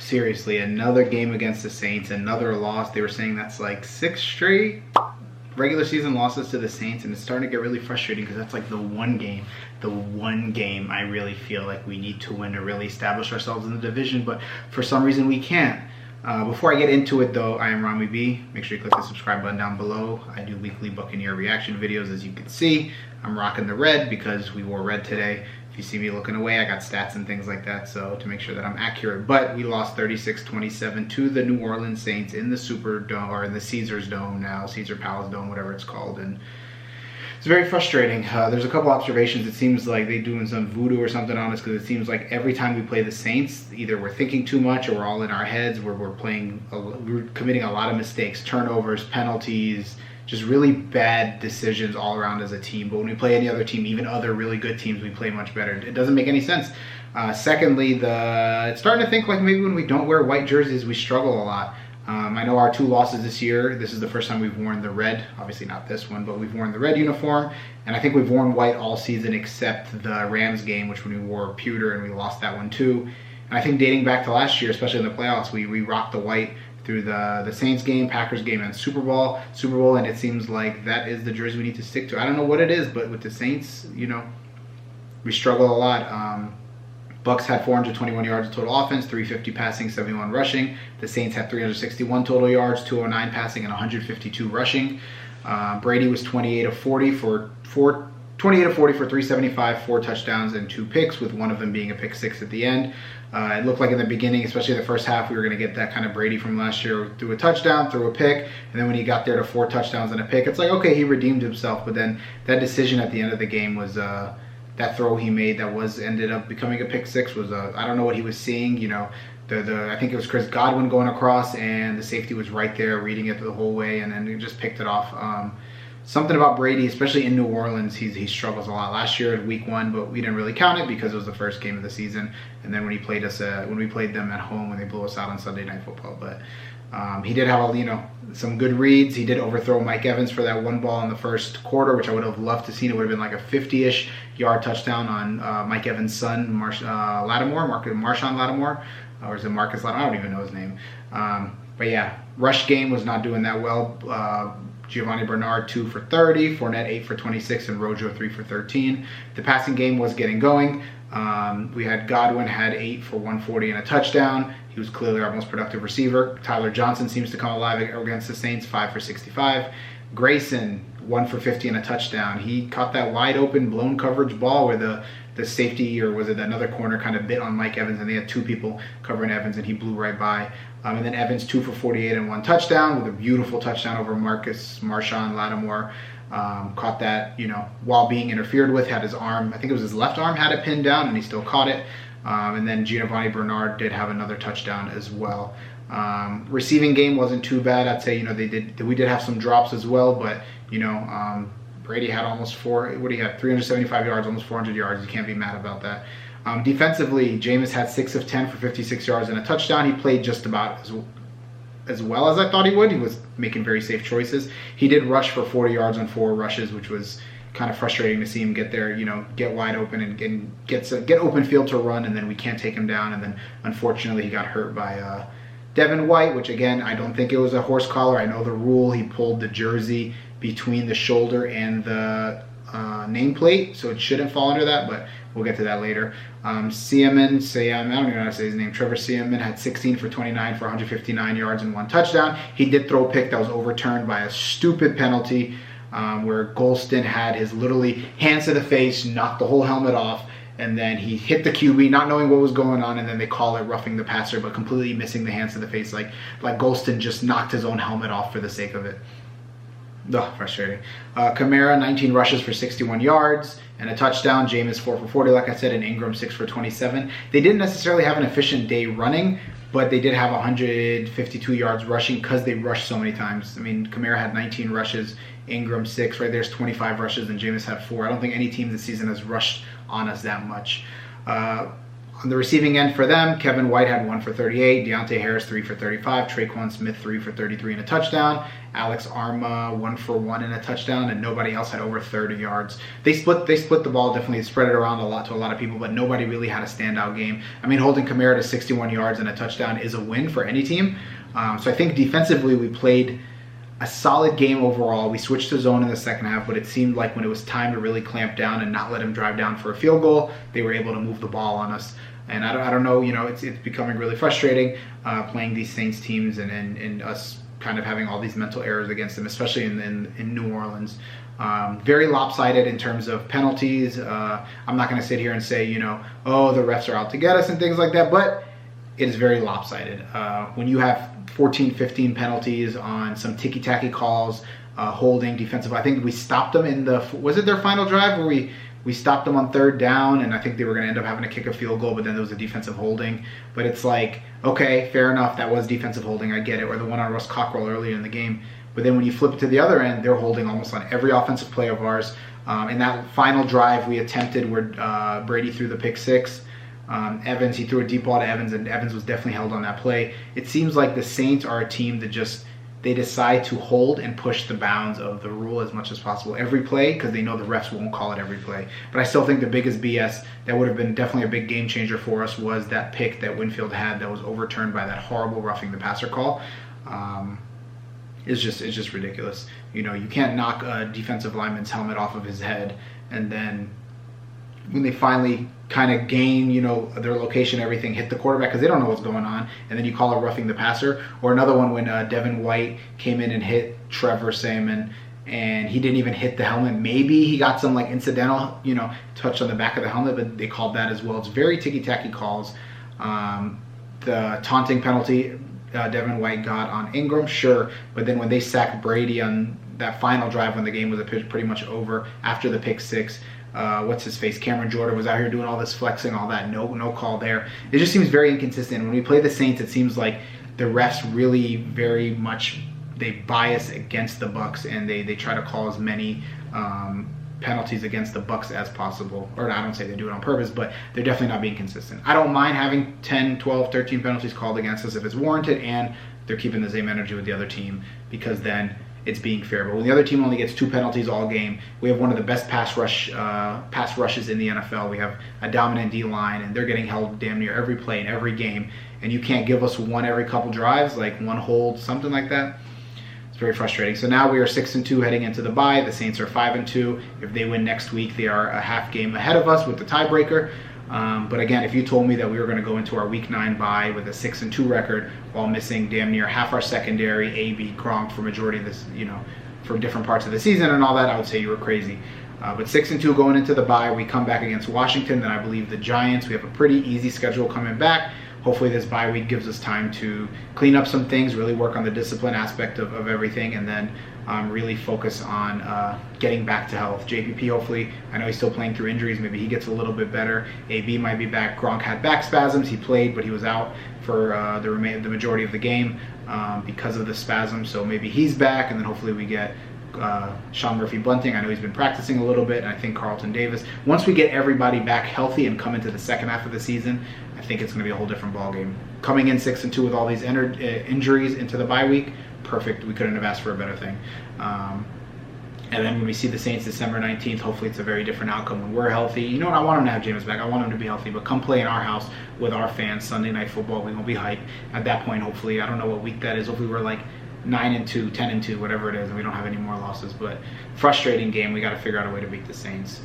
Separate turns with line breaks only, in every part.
seriously, another game against the Saints, another loss. They were saying that's like 6 straight regular season losses to the Saints, and it's starting to get really frustrating because that's like the one game I really feel like we need to win to really establish ourselves in the division, but for some reason we can't. Before I get into it though, I am Ramy B. Make sure you click the subscribe button down below. I do weekly Buccaneer reaction videos, as you can see. I'm rocking the red because we wore red today. If you see me looking away, I got stats and things like that, so to make sure that I'm accurate. But we lost 36-27 to the New Orleans Saints in the Superdome, or in the Caesars Dome now, Caesar Palace Dome, whatever it's called. And it's very frustrating. There's a couple observations. It seems like they're doing some voodoo or something on us, because it seems like every time we play the Saints, either we're thinking too much or we're all in our heads, where we're committing a lot of mistakes, turnovers, penalties, just really bad decisions all around as a team. But when we play any other team, even other really good teams, we play much better. It doesn't make any sense. Secondly, it's starting to think like maybe when we don't wear white jerseys, we struggle a lot. I know our 2 losses this year, this is the first time we've worn the red. Obviously not this one, but we've worn the red uniform. And I think we've worn white all season except the Rams game, which when we wore pewter and we lost that one too. And I think dating back to last year, especially in the playoffs, we rocked the white through the Saints game, Packers game, and Super Bowl, and it seems like that is the jersey we need to stick to. I don't know what it is, but with the Saints, you know, we struggle a lot. Bucks had 421 yards of total offense, 350 passing, 71 rushing. The Saints had 361 total yards, 209 passing, and 152 rushing. Brady was 28 of 40 for 375, 4 touchdowns, and 2 picks, with one of them being a pick 6 at the end. It looked like in the beginning, especially the first half, we were going to get that kind of Brady from last year, threw a touchdown, threw a pick, and then when he got there to 4 touchdowns and a pick, it's like, okay, he redeemed himself. But then that decision at the end of the game was that throw he made that ended up becoming a pick 6 was I don't know what he was seeing. You know, I think it was Chris Godwin going across, and the safety was right there reading it the whole way, and then he just picked it off. Something about Brady, especially in New Orleans, he struggles a lot. Last year at week 1, but we didn't really count it because it was the first game of the season. And then when we played them at home, when they blew us out on Sunday Night Football. But he did have some good reads. He did overthrow Mike Evans for that 1 ball in the first quarter, which I would have loved to see. It would have been like a 50-ish yard touchdown on Mike Evans' son, Marshawn Lattimore, or is it Marcus Lattimore? I don't even know his name. But yeah, rush game was not doing that well. Giovanni Bernard 2 for 30, Fournette 8 for 26, and Rojo 3 for 13. The passing game was getting going. We had Godwin had 8 for 140 and a touchdown. He was clearly our most productive receiver. Tyler Johnson seems to come alive against the Saints, 5 for 65. Grayson 1 for 50 and a touchdown. He caught that wide open blown coverage ball where the safety, or was it another corner, kind of bit on Mike Evans, and they had 2 people covering Evans, and he blew right by. And then Evans 2 for 48 and 1 touchdown, with a beautiful touchdown over Marshawn Lattimore. Caught that, while being interfered with, had his arm, I think it was his left arm, had it pinned down, and he still caught it. And then Giovanni Bernard did have another touchdown as well. Receiving game wasn't too bad. I'd say, we did have some drops as well, but, Brady had almost 375 yards, almost 400 yards. You can't be mad about that. Defensively, Jameis had 6 of 10 for 56 yards and a touchdown. He played just about as well as I thought he would. He was making very safe choices. He did rush for 40 yards on 4 rushes, which was kind of frustrating to see him get there, get wide open and get open field to run, and then we can't take him down. And then unfortunately he got hurt by Devin White, which again, I don't think it was a horse collar. I know the rule. He pulled the jersey between the shoulder and the nameplate, so it shouldn't fall under that, but we'll get to that later. I don't even know how to say his name. Trevor Siemian had 16 for 29 for 159 yards and 1 touchdown. He did throw a pick that was overturned by a stupid penalty, where Golston had his literally hands to the face, knocked the whole helmet off, and then he hit the QB not knowing what was going on, and then they call it roughing the passer, but completely missing the hands to the face, like Golston just knocked his own helmet off for the sake of it. Ugh, frustrating. Kamara, 19 rushes for 61 yards and a touchdown. Jameis 4 for 40, like I said, and Ingram 6 for 27. They didn't necessarily have an efficient day running, but they did have 152 yards rushing because they rushed so many times. I mean, Kamara had 19 rushes, Ingram 6, right there's 25 rushes, and Jameis had 4. I don't think any team this season has rushed on us that much. On the receiving end for them, Kevin White had 1 for 38, Deontay Harris 3 for 35, Traquan Smith 3 for 33 and a touchdown, Alex Arma 1 for 1 and a touchdown, and nobody else had over 30 yards. They split the ball, definitely spread it around a lot to a lot of people, but nobody really had a standout game. I mean, holding Kamara to 61 yards and a touchdown is a win for any team. So I think defensively we played a solid game overall. We switched to zone in the second half, but it seemed like when it was time to really clamp down and not let him drive down for a field goal, they were able to move the ball on us. And I don't know, it's becoming really frustrating playing these Saints teams and us kind of having all these mental errors against them, especially in New Orleans. Very lopsided in terms of penalties. I'm not going to sit here and say, oh, the refs are out to get us and things like that, but it is very lopsided. When you have 14, 15 penalties on some ticky-tacky calls, holding, defensive. I think we stopped them in was it their final drive where we stopped them on 3rd down, and I think they were going to end up having to kick a field goal, but then there was a defensive holding. But it's like, okay, fair enough, that was defensive holding, I get it, or the one on Russ Cockrell earlier in the game. But then when you flip it to the other end, they're holding almost on every offensive play of ours. In that final drive we attempted where Brady threw the pick 6, Evans, he threw a deep ball to Evans, and Evans was definitely held on that play. It seems like the Saints are a team that they decide to hold and push the bounds of the rule as much as possible every play because they know the refs won't call it every play. But I still think the biggest BS that would have been definitely a big game changer for us was that pick that Winfield had that was overturned by that horrible roughing the passer call. It's just ridiculous. You can't knock a defensive lineman's helmet off of his head, and then when they finally kind of gain, their location, everything, hit the quarterback because they don't know what's going on, and then you call it roughing the passer. Or another one when Devin White came in and hit Trevor Salmon, and he didn't even hit the helmet. Maybe he got some incidental, touch on the back of the helmet, but they called that as well. It's very ticky-tacky calls. The taunting penalty Devin White got on Ingram, sure, but then when they sacked Brady on that final drive when the game was pretty much over after the pick 6, what's his face, Cameron Jordan was out here doing all this flexing, all that, no call there. It just seems very inconsistent. When we play the Saints, it seems like the refs really very much, they bias against the Bucs, and they try to call as many penalties against the Bucs as possible. Or I don't say they do it on purpose, but they're definitely not being consistent. I don't mind having 10, 12, 13 penalties called against us if it's warranted and they're keeping the same energy with the other team, because then it's being fair. But when the other team only gets 2 penalties all game, we have one of the best pass rushes in the NFL. We have a dominant D-line, and they're getting held damn near every play in every game. And you can't give us one every couple drives, like one hold, something like that. It's very frustrating. So now we are 6-2 heading into the bye. The Saints are 5-2. If they win next week, they are a half game ahead of us with the tiebreaker. But again, if you told me that we were going to go into our Week 9 bye with a 6-2 record while missing damn near half our secondary, AB, Gronk for majority of this, for different parts of the season and all that, I would say you were crazy. But 6-2 going into the bye, we come back against Washington, then I believe the Giants. We have a pretty easy schedule coming back. Hopefully this bye week gives us time to clean up some things, really work on the discipline aspect of everything, and then really focus on getting back to health. JPP, hopefully, I know he's still playing through injuries. Maybe he gets a little bit better. AB might be back. Gronk had back spasms. He played, but he was out for the majority of the game because of the spasm. So maybe he's back, and then hopefully we get Sean Murphy-Bunting. I know he's been practicing a little bit, and I think Carlton Davis. Once we get everybody back healthy and come into the second half of the season, I think it's going to be a whole different ballgame. Coming in 6-2 with all these injuries into the bye week, perfect. We couldn't have asked for a better thing. And then when we see the Saints December 19th, hopefully it's a very different outcome when we're healthy. I want him to have Jameis back. I want him to be healthy, but come play in our house with our fans Sunday Night Football. We're going to be hyped. At that point, hopefully, I don't know what week that is. Hopefully we're like 9-2, 10-2, whatever it is, and we don't have any more losses. But frustrating game. We got to figure out a way to beat the Saints.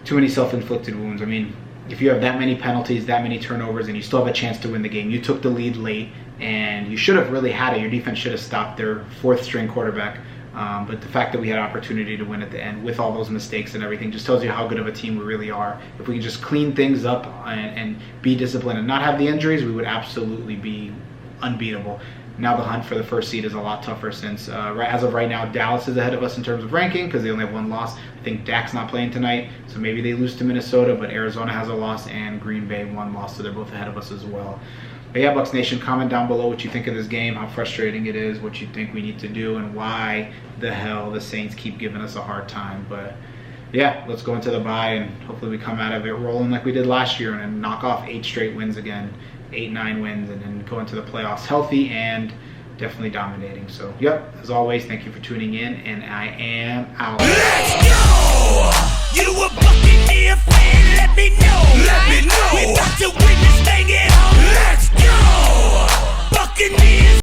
Too many self-inflicted wounds. I mean, if you have that many penalties, that many turnovers, and you still have a chance to win the game, you took the lead late, and you should have really had it. Your defense should have stopped their 4th-string quarterback. But the fact that we had opportunity to win at the end with all those mistakes and everything just tells you how good of a team we really are. If we can just clean things up and be disciplined and not have the injuries, we would absolutely be unbeatable. Now the hunt for the first seed is a lot tougher since, as of right now, Dallas is ahead of us in terms of ranking because they only have 1 loss. I think Dak's not playing tonight, so maybe they lose to Minnesota, but Arizona has a loss and Green Bay 1 loss, so they're both ahead of us as well. But yeah, Bucs Nation, comment down below what you think of this game, how frustrating it is, what you think we need to do, and why the hell the Saints keep giving us a hard time. But yeah, let's go into the bye and hopefully we come out of it rolling like we did last year and then knock off 8 straight wins again, 8-9 wins, and then go into the playoffs healthy and definitely dominating. So, yep, as always, thank you for tuning in, and I am out.
Let's go! You a Buccaneer fan? Let me know. Let me know. We about to win this thing at home. Let's go! Buccaneers!